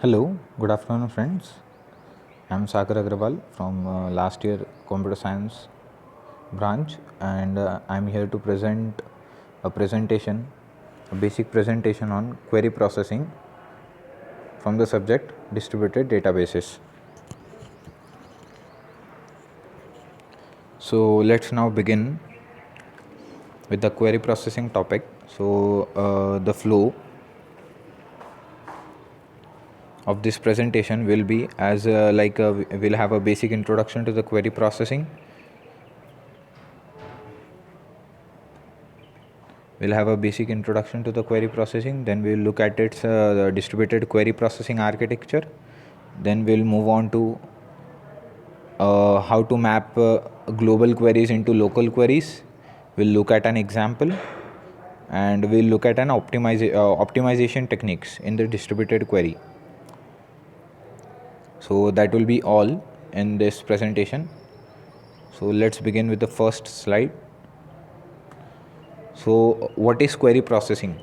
Hello, good afternoon, friends. I'm Sagar Agrawal from last year Computer Science branch, and I'm here to present a presentation, a basic presentation on query processing from the subject distributed databases. So let's now begin with the query processing topic. The flow of this presentation will be as we'll have a basic introduction to the query processing. We'll have a basic introduction to the query processing, then we'll look at its distributed query processing architecture. Then we'll move on to how to map global queries into local queries. We'll look at an example, and we'll look at an optimization techniques in the distributed query. So that will be all in this presentation. So let's begin with the first slide. So what is query processing?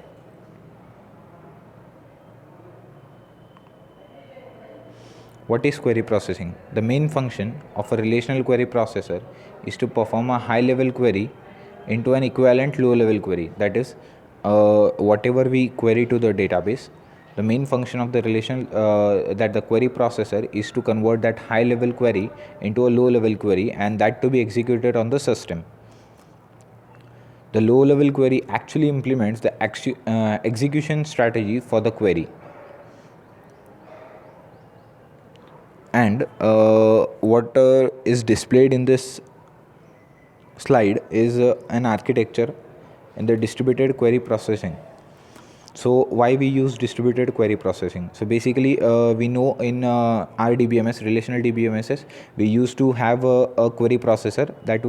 What is query processing? The main function of a relational query processor is to perform a high level query into an equivalent low level query. That is, whatever we query to the database, the main function of the relation that the query processor is to convert that high level query into a low level query, and that to be executed on the system. The low level query actually implements the execution strategy for the query. And what is displayed in this slide is an architecture in the distributed query processing. So why we use distributed query processing? So basically we know in our DBMS, relational DBMSs, we used to have a query processor that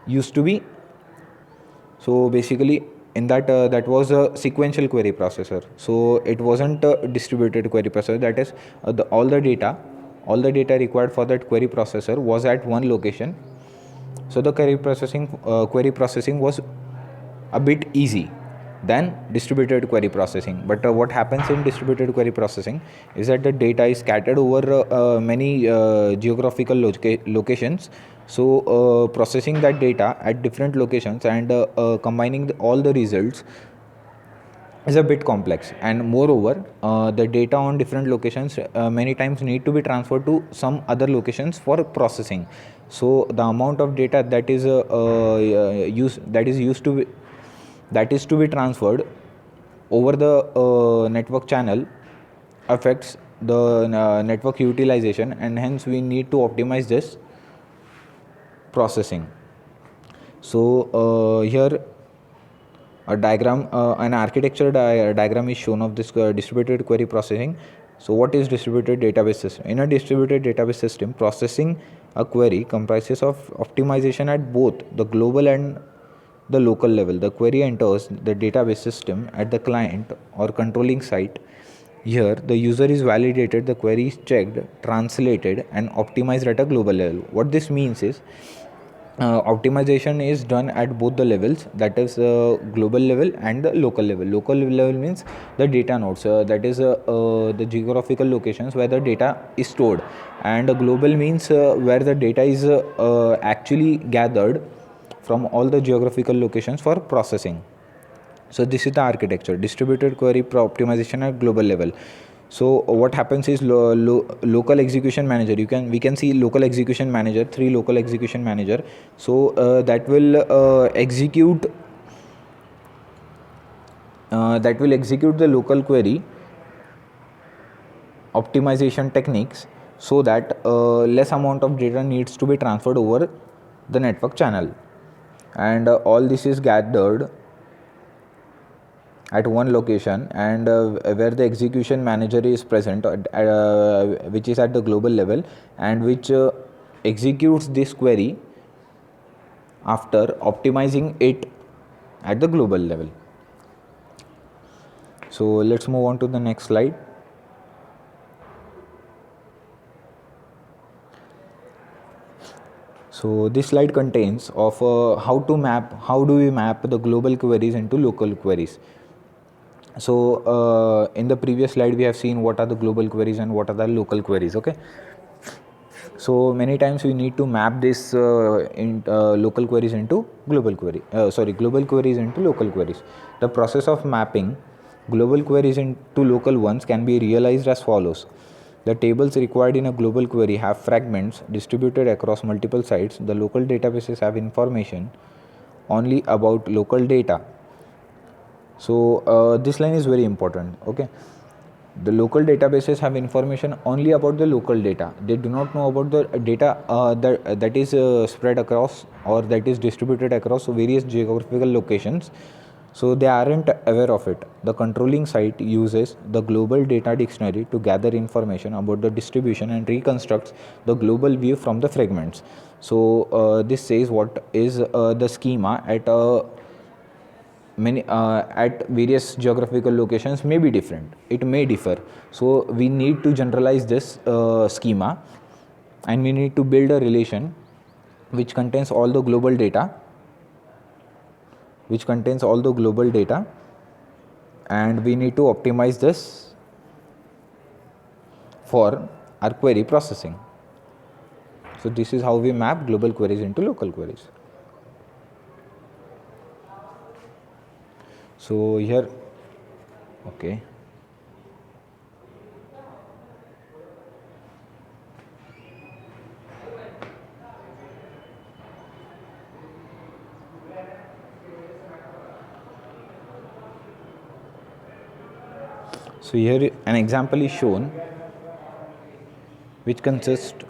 used to be, so basically in that was a sequential query processor. So it wasn't a distributed query processor. That is, all the data required for that query processor was at one location. So the query processing was a bit easy than distributed query processing. But what happens in distributed query processing is that the data is scattered over many geographical locations. So processing that data at different locations and combining all the results is a bit complex, and moreover the data on different locations many times need to be transferred to some other locations for processing. So the amount of data that is to be transferred over the network channel affects the network utilization, and hence we need to optimize this processing. So here a diagram, an architecture diagram is shown of this distributed query processing. So what is distributed database system? In a distributed database system, processing a query comprises of optimization at both the global and the local level. The query enters the database system at the client or controlling site. Here, the user is validated, the query is checked, translated, and optimized at a global level. What this means is optimization is done at both the levels, that is global level and the local level. Local level means the data nodes, that is the geographical locations where the data is stored, and global means where the data is actually gathered from all the geographical locations for processing. So this is the architecture: distributed query optimization at global level. So what happens is local execution manager, we can see local execution manager, three local execution manager. So that will execute the local query optimization techniques, so that less amount of data needs to be transferred over the network channel, and all this is gathered at one location, and where the execution manager is present, which is at the global level, and which executes this query after optimizing it at the global level. So let's move on to the next slide. So this slide contains of how do we map the global queries into local queries. So in the previous slide we have seen what are the global queries and what are the local queries. Okay, so many times we need to map this local queries into global queries into local queries. The process of mapping global queries into local ones can be realized as follows. The tables required in a global query have fragments distributed across multiple sites. The local databases have information only about local data. So this line is very important. Okay, the local databases have information only about the local data. They do not know about the data that is spread across or that is distributed across various geographical locations. So they aren't aware of it. The controlling site uses the global data dictionary to gather information about the distribution and reconstructs the global view from the fragments. So this says what is the schema at various geographical locations may be different. It may differ. So we need to generalize this schema, and we need to build a relation which contains all the global data, and we need to optimize this for our query processing. So this is how we map global queries into local queries. So here, okay. So here an example is shown which consists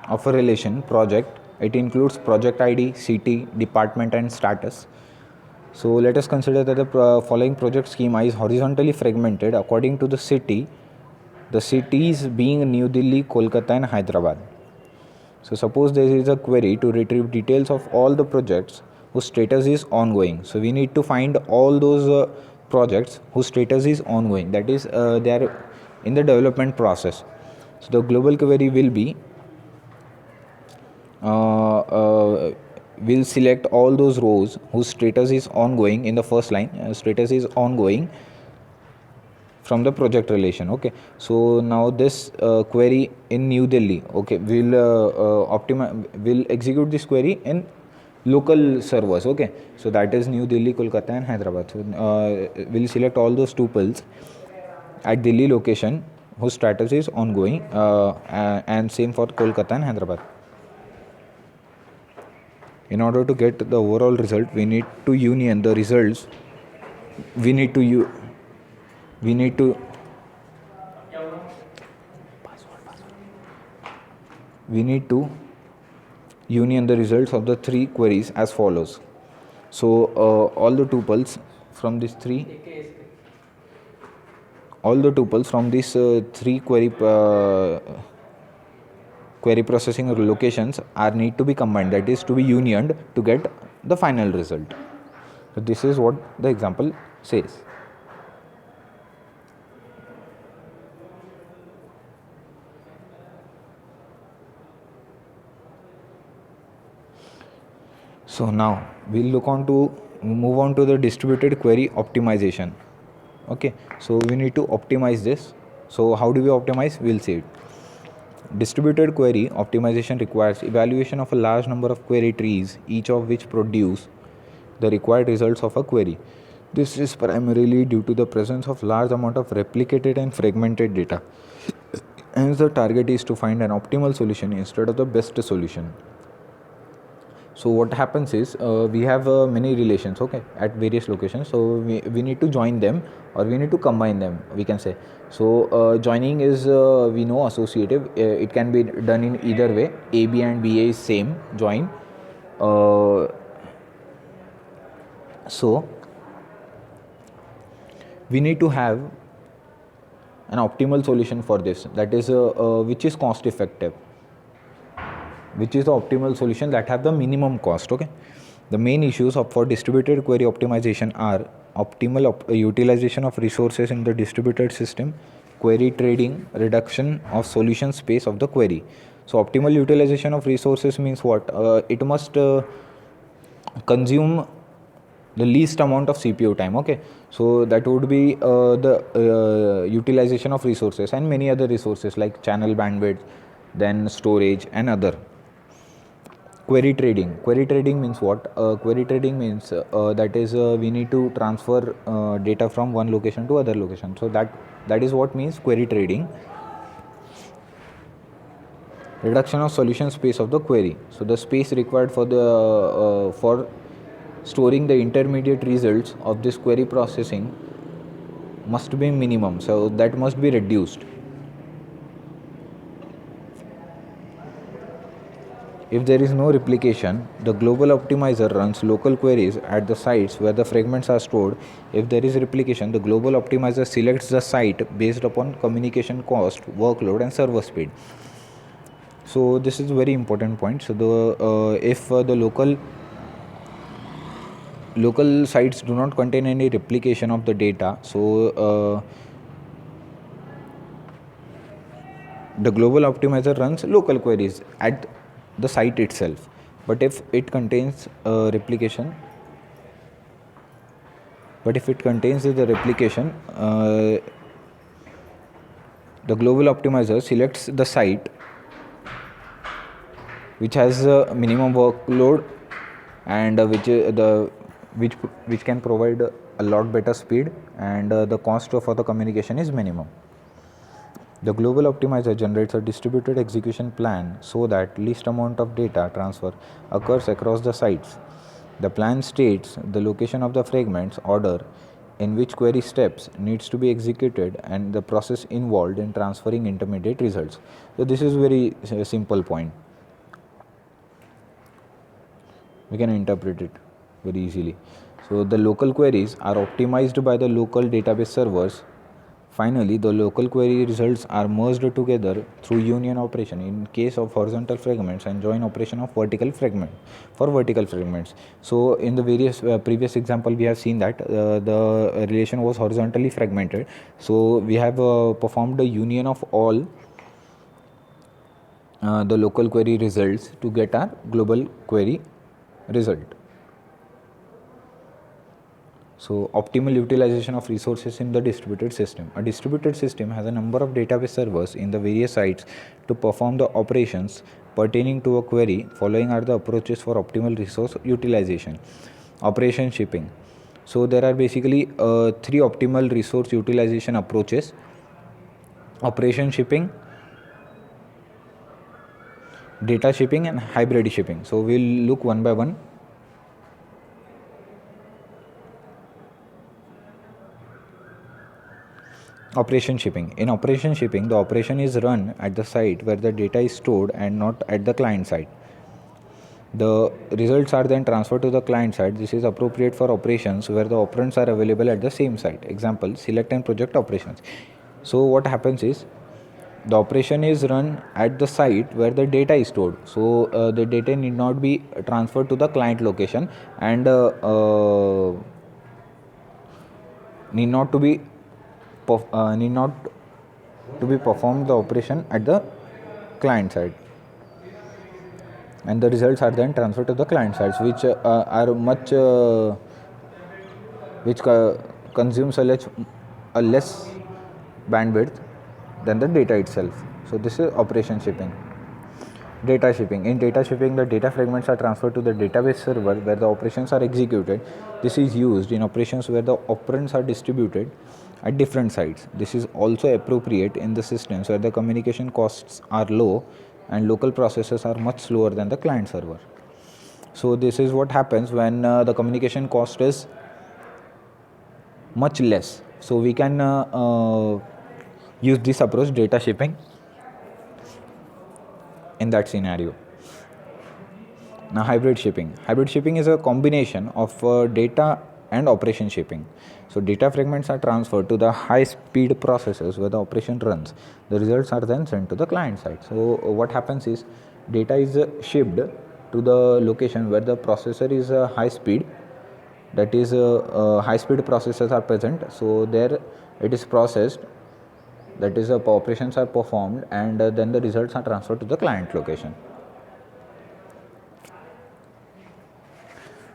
of a relation project. It includes project ID, city, department and status. So let us consider that the following project schema is horizontally fragmented according to the cities being New Delhi, Kolkata and Hyderabad. So suppose there is a query to retrieve details of all the projects whose status is ongoing. So we need to find all those projects whose status is ongoing, that is they are in the development process. So the global query will be will select all those rows whose status is ongoing. In the first line, status is ongoing from the project relation. Okay, so now this query in New Delhi, okay, will execute this query in local servers. Okay, so that is New Delhi, Kolkata and Hyderabad. So we'll select all those tuples at Delhi location whose status is ongoing, and same for Kolkata and Hyderabad. In order to get the overall result, we need to union the results. We need to union the results of the three queries as follows. So all the tuples from these three query processing locations are need to be combined, that is to be unioned to get the final result. So this is what the example says. So now we'll move on to the distributed query optimization. Okay, so we need to optimize this. So how do we optimize? We'll see it. Distributed query optimization requires evaluation of a large number of query trees, each of which produce the required results of a query. This is primarily due to the presence of large amount of replicated and fragmented data. Hence the target is to find an optimal solution instead of the best solution. So what happens is we have many relations, okay, at various locations. So we need to join them or we need to combine them, we can say. So joining is we know associative. It can be done in either way. AB and BA is same, join. So we need to have an optimal solution for this, that is which is cost effective, which is the optimal solution that have the minimum cost. Okay, the main issues for distributed query optimization are optimal utilization of resources in the distributed system, query trading, reduction of solution space of the query. So optimal utilization of resources means what? It must consume the least amount of CPU time. Okay, so that would be the utilization of resources and many other resources like channel bandwidth, then storage and other. Query trading means what? Query trading means that is we need to transfer data from one location to other location, so that is what means query trading. Reduction of solution space of the query. So the space required for the for storing the intermediate results of this query processing must be minimum, so that must be reduced. If there is no replication, the global optimizer runs local queries at the sites where the fragments are stored. If there is replication, the global optimizer selects the site based upon communication cost, workload and server speed. So this is a very important point. So the if the local sites do not contain any replication of the data, so the global optimizer runs local queries at the site itself. But if it contains replication, the replication, the global optimizer selects the site which has a minimum workload and which can provide a lot better speed, and the cost for the communication is minimum. The global optimizer generates a distributed execution plan so that least amount of data transfer occurs across the sites. The plan states the location of the fragments, order in which query steps needs to be executed, and the process involved in transferring intermediate results. So this is very simple point. We can interpret it very easily. So the local queries are optimized by the local database servers. Finally, the local query results are merged together through union operation in case of horizontal fragments and join operation of vertical fragments. So in the various previous example, we have seen that the relation was horizontally fragmented. So we have performed the union of all the local query results to get our global query result. So optimal utilization of resources in the distributed system. A distributed system has a number of database servers in the various sites to perform the operations pertaining to a query. Following are the approaches for optimal resource utilization. Operation shipping. So there are basically 3 optimal resource utilization approaches: operation shipping, data shipping and hybrid shipping. So we'll look one by one. Operation shipping. In operation shipping, the operation is run at the site where the data is stored and not at the client side. The results are then transferred to the client side. This is appropriate for operations where the operands are available at the same site. Example, select and project operations. So what happens is, the operation is run at the site where the data is stored. So the data need not be transferred to the client location, and need not to be performed the operation at the client side, and the results are then transferred to the client sides, which are much which consumes a less bandwidth than the data itself. So this is operation shipping. Data shipping. In data shipping, the data fragments are transferred to the database server where the operations are executed. This is used in operations where the operands are distributed at different sites. This is also appropriate in the systems where the communication costs are low and local processes are much slower than the client server. So this is what happens when the communication cost is much less. So we can use this approach, data shipping, in that scenario. Now hybrid shipping. Hybrid shipping is a combination of data and operation shipping. So data fragments are transferred to the high speed processors where the operation runs. The results are then sent to the client side. So what happens is, data is shipped to the location where the processor is high speed, that is high speed processors are present. So there it is processed, that is operations are performed, and then the results are transferred to the client location.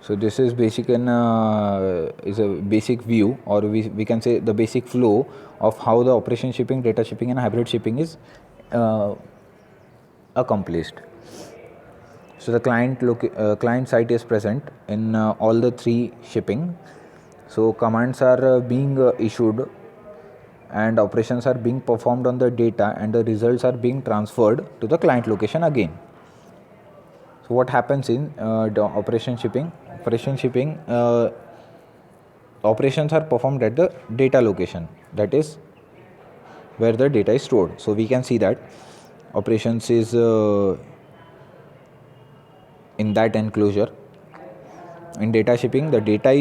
So this is basic is a basic view, or we can say the basic flow of how the operation shipping, data shipping, and hybrid shipping is uh, accomplished. So the client site is present in all the three shipping. So commands are being issued, and operations are being performed on the data, and the results are being transferred to the client location again. So what happens in the operation shipping? Operations are performed at the data location, that is where the data is stored. So we can see that operations is in that enclosure. In data shipping, the data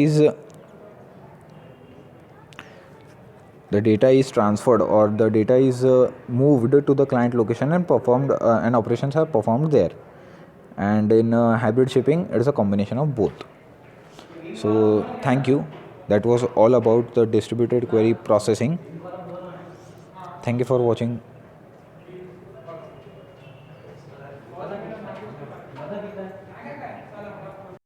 is transferred, or the data is moved to the client location and performed, and operations are performed there. And in hybrid shipping, it is a combination of both. So thank you. That was all about the distributed query processing. Thank you for watching.